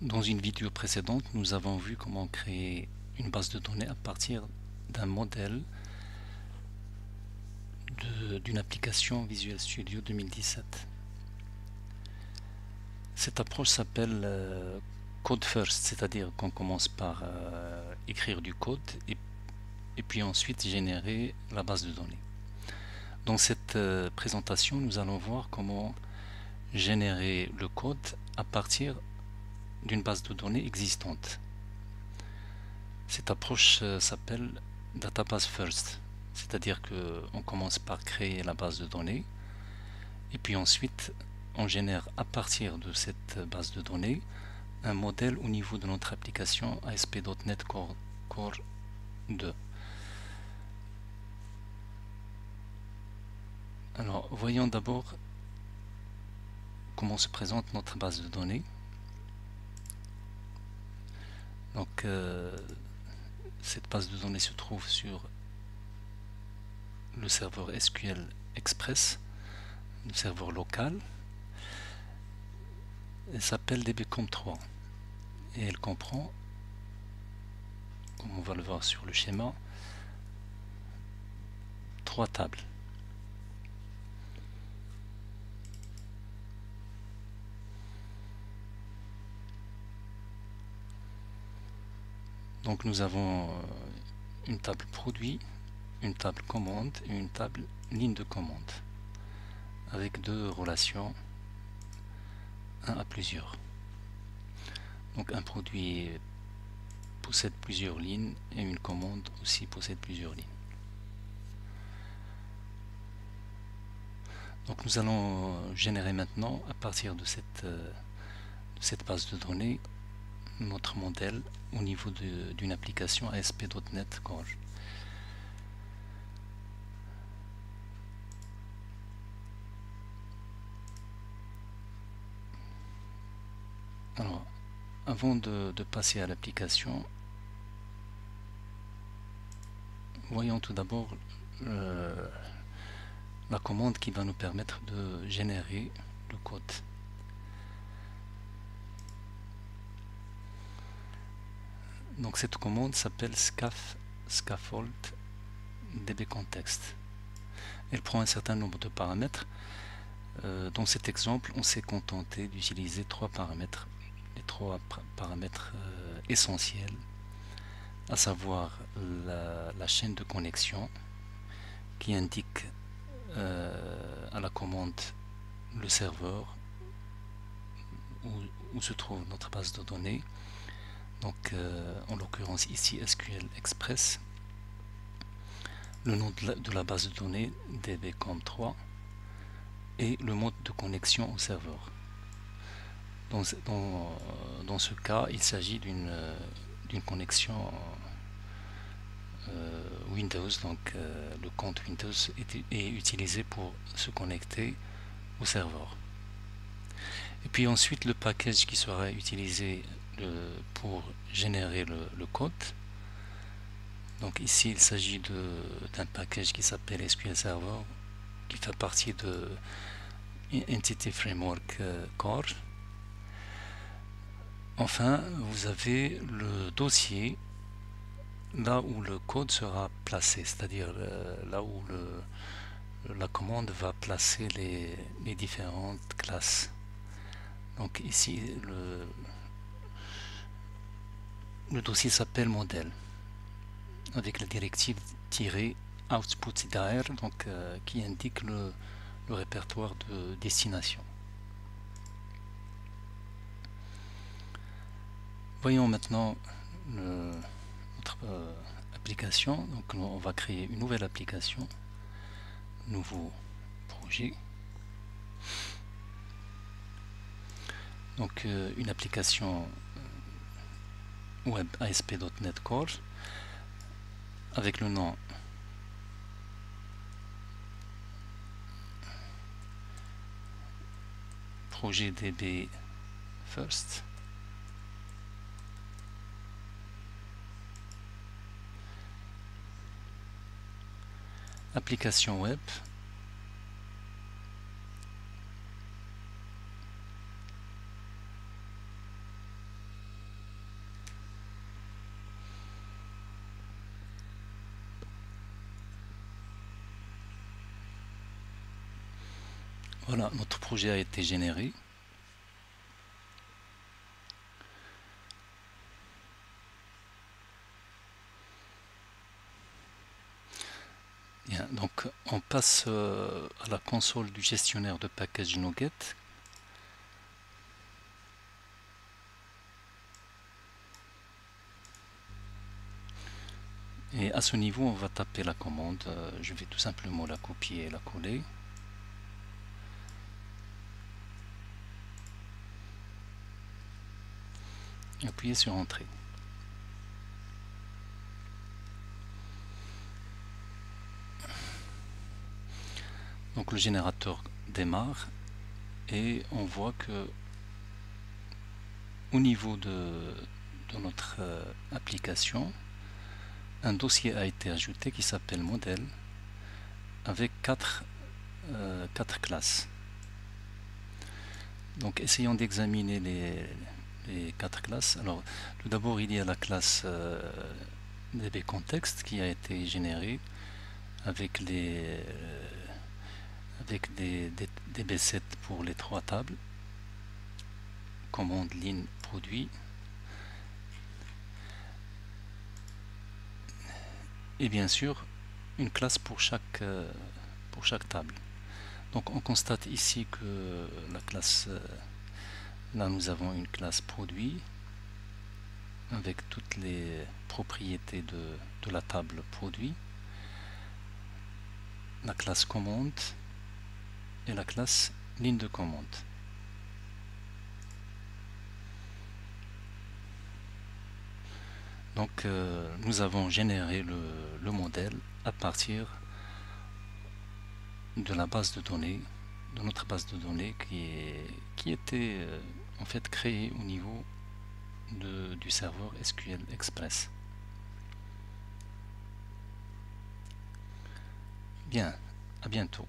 Dans une vidéo précédente, nous avons vu comment créer une base de données à partir d'un modèle d'une application Visual Studio 2017. Cette approche s'appelle Code First, c'est-à-dire qu'on commence par écrire du code et puis ensuite générer la base de données. Dans cette présentation, nous allons voir comment générer le code à partir d'une base de données existante. Cette approche s'appelle Database First, c'est-à-dire qu'on commence par créer la base de données et puis ensuite on génère à partir de cette base de données un modèle au niveau de notre application ASP.NET Core 2. Alors voyons d'abord comment se présente notre base de données. Donc cette base de données se trouve sur le serveur SQL Express, le serveur local. Elle s'appelle dbcom3 et elle comprend, comme on va le voir sur le schéma, 3 tables. Donc nous avons une table produit, une table commande et une table ligne de commande avec deux relations, un à plusieurs. Donc un produit possède plusieurs lignes et une commande aussi possède plusieurs lignes. Donc nous allons générer maintenant à partir de cette base de données notre modèle au niveau d'une application ASP.NET Core. Alors, avant de passer à l'application, voyons tout d'abord la commande qui va nous permettre de générer le code. Donc cette commande s'appelle scaffold dbcontext. Elle prend un certain nombre de paramètres. Dans cet exemple, on s'est contenté d'utiliser trois paramètres, les trois paramètres essentiels, à savoir la chaîne de connexion qui indique à la commande le serveur où se trouve notre base de données. Donc en l'occurrence ici SQL Express, le nom de la base de données dbcom3 et le mode de connexion au serveur. Dans ce cas, il s'agit d'une connexion Windows, donc le compte Windows est utilisé pour se connecter au serveur. Et puis ensuite le package qui sera utilisé pour générer le code. Donc ici il s'agit d'un package qui s'appelle SQL Server, qui fait partie de Entity Framework Core. Enfin, vous avez le dossier là où le code sera placé, c'est-à-dire là où la commande va placer les différentes classes. Donc ici le dossier s'appelle modèle avec la directive -output-dir, donc qui indique le répertoire de destination. Voyons maintenant notre application. Donc on va créer une nouvelle application, nouveau projet. Donc une application web ASP.NET Core avec le nom projet DB First. Application web. Voilà, notre projet a été généré. Bien, donc on passe à la console du gestionnaire de package NuGet. Et à ce niveau, on va taper la commande. Je vais tout simplement la copier et la coller. Et appuyer sur Entrée. Donc le générateur démarre et on voit que au niveau de notre application, un dossier a été ajouté qui s'appelle modèle avec quatre classes. Donc essayons d'examiner les quatre classes. Alors tout d'abord il y a la classe DB Context qui a été générée avec des DB7 pour les trois tables, commande ligne produit, et bien sûr une classe pour chaque table. Donc on constate ici que la classe, là nous avons une classe produit avec toutes les propriétés de la table produit, la classe commande et la classe ligne de commande. Donc nous avons généré le modèle à partir de la base de données, de notre base de données qui était en fait créée au niveau du serveur SQL Express. Bien, à bientôt.